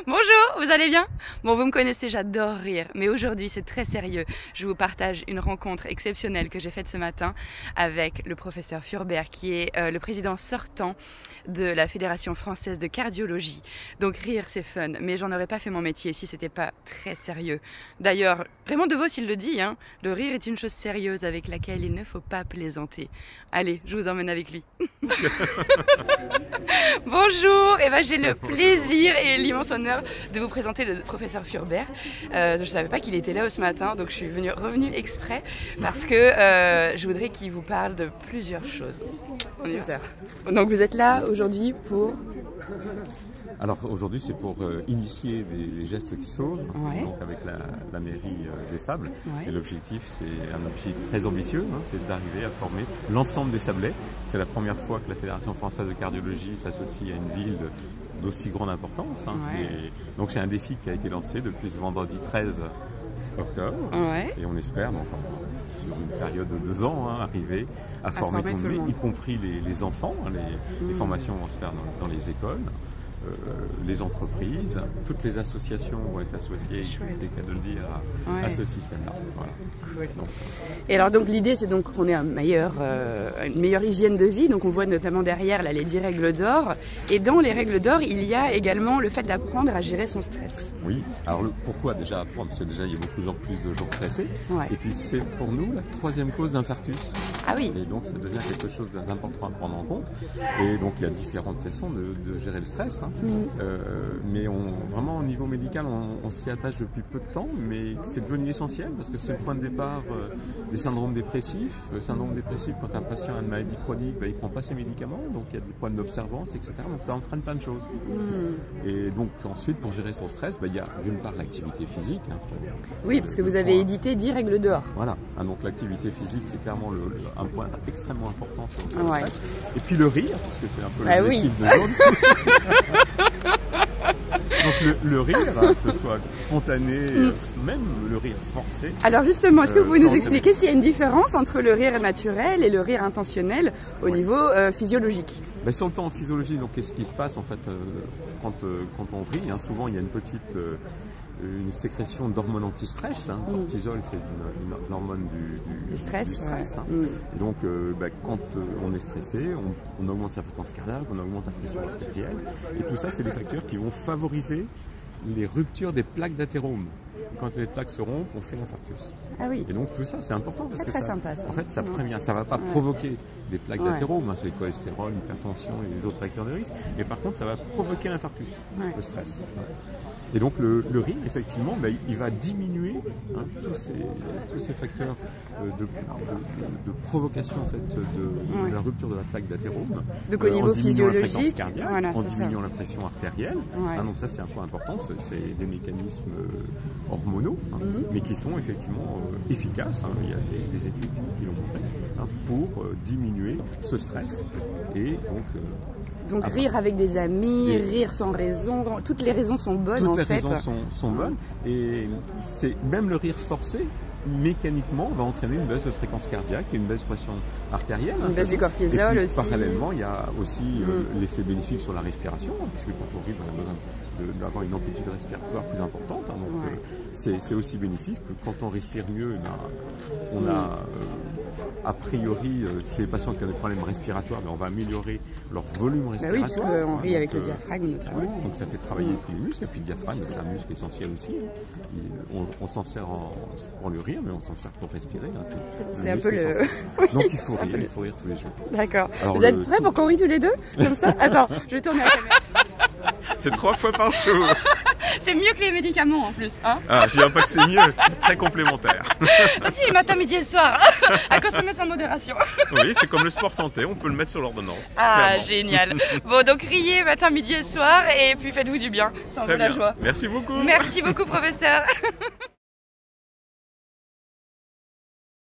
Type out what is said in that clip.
Bonjour, vous allez bien? Bon, vous me connaissez, j'adore rire, mais aujourd'hui c'est très sérieux. Je vous partage une rencontre exceptionnelle que j'ai faite ce matin avec le professeur Furbert, qui est le président sortant de la Fédération française de cardiologie. Donc rire c'est fun, mais j'en aurais pas fait mon métier si c'était pas très sérieux. D'ailleurs, Raymond Devos il le dit, hein, le rire est une chose sérieuse avec laquelle il ne faut pas plaisanter. Allez, je vous emmène avec lui. Bonjour, et ben j'ai le plaisir et l'immense honneur de vous présenter le professeur Furbert. Je ne savais pas qu'il était là ce matin, donc je suis revenue exprès parce que je voudrais qu'il vous parle de plusieurs choses. Donc vous êtes là aujourd'hui pour... Alors aujourd'hui c'est pour initier des gestes qui sauvent, Ouais. donc avec la mairie des Sables. Ouais. Et l'objectif c'est un objectif très ambitieux, hein, c'est d'arriver à former l'ensemble des Sablais. C'est la première fois que la Fédération française de cardiologie s'associe à une ville d'aussi grande importance. Hein. Ouais. Et donc c'est un défi qui a été lancé depuis ce vendredi 13 octobre. Ouais. Et on espère donc sur une période de 2 ans arriver à former tout le monde, y compris les enfants. Hein, les formations vont se faire dans les écoles. Les entreprises, toutes les associations vont être associées, c'est le cas de le dire, à ce système-là. Voilà. Cool. Donc, et alors donc l'idée c'est donc qu'on ait une meilleure hygiène de vie, donc on voit notamment derrière là les 10 règles d'or, et dans les règles d'or il y a également le fait d'apprendre à gérer son stress. oui, alors pourquoi déjà apprendre? Parce que déjà il y a beaucoup plus de gens stressés, Ouais. et puis c'est pour nous la 3e cause d'infarctus. Ah oui. Et donc ça devient quelque chose d'important à prendre en compte, et donc il y a différentes façons de gérer le stress, hein. Mais vraiment au niveau médical on s'y attache depuis peu de temps, mais c'est devenu essentiel parce que c'est le point de départ des syndromes dépressifs. Le syndrome dépressif, quand un patient a une maladie chronique, il ne prend pas ses médicaments, donc il y a des points d'observance, etc. Donc ça entraîne plein de choses. Et donc ensuite pour gérer son stress, il y a d'une part l'activité physique. Hein, Oui, parce que vous avez édité 10 règles d'or. Voilà, donc l'activité physique c'est clairement un point extrêmement important sur le Ouais. stress. Et puis le rire, parce que c'est un peu Ah l'objectif oui. de l'autre. Donc le rire, hein, que ce soit spontané, même le rire forcé. Alors justement, est-ce que vous pouvez nous quand- expliquer s'il y a une différence entre le rire naturel et le rire intentionnel au niveau physiologique? Sur le plan physiologique, donc qu'est-ce qui se passe en fait quand on rit, hein, souvent il y a une sécrétion d'hormones anti-stress. Hein. Cortisol, c'est une hormone du stress. Hein. Et donc, quand on est stressé, on augmente sa fréquence cardiaque, on augmente la pression artérielle. Et tout ça, c'est des facteurs qui vont favoriser les ruptures des plaques d'athérome. Quand les plaques se rompent, on fait l'infarctus. Ah oui. Et donc tout ça, c'est important parce que Très ça, sympa, ça. en fait, ça prévient. Ça va pas provoquer des plaques d'athérome, hein, c'est le cholestérol, l'hypertension et les autres facteurs de risque. Mais par contre, ça va provoquer l'infarctus, le stress. Et donc le rire, effectivement, il va diminuer tous ces facteurs de provocation en fait, de la rupture de la plaque d'athérome. Donc au niveau en diminuant la fréquence physiologique, cardiaque, voilà, en c'est diminuant ça. la pression artérielle. Ouais. Hein, donc ça, c'est un point important. C'est des mécanismes hormonaux, hein, mais qui sont effectivement efficaces. Hein. Il y a des études qui l'ont montré, hein, pour diminuer ce stress et Donc rire avec des amis, rire sans raison, toutes les raisons sont bonnes en fait. Toutes les raisons sont bonnes, et c'est même le rire forcé mécaniquement va entraîner une baisse de fréquence cardiaque et une baisse de pression artérielle. Une baisse du cortisol et puis, aussi. Parallèlement, il y a aussi l'effet bénéfique sur la respiration, hein, puisque quand on rit, on a besoin d'avoir une amplitude respiratoire plus importante. Hein, donc c'est aussi bénéfique que quand on respire mieux, on a a priori, chez les patients qui ont des problèmes respiratoires, on va améliorer leur volume respiratoire. Oui, parce qu'on rit avec le diaphragme notamment. Donc ça fait travailler tous les muscles. Et puis le diaphragme, c'est un muscle essentiel aussi. Hein. On s'en sert pour le rire, mais on s'en sert pour respirer. Hein. C'est un peu le... Donc il faut rire tous les jours. D'accord. Vous êtes prêts pour qu'on rit tous les deux? Comme ça? Attends, je vais tourner la caméra. C'est 3 fois par jour. C'est mieux que les médicaments en plus, hein? Ah, je dirais pas que c'est mieux, c'est très complémentaire. Si, matin, midi et soir, à consommer sans modération. Oui, c'est comme le sport santé, on peut le mettre sur l'ordonnance. Ah, clairement. génial. Bon, donc riez matin, midi et soir, et puis faites-vous du bien, c'est un peu la joie. Merci beaucoup. Merci beaucoup, professeur.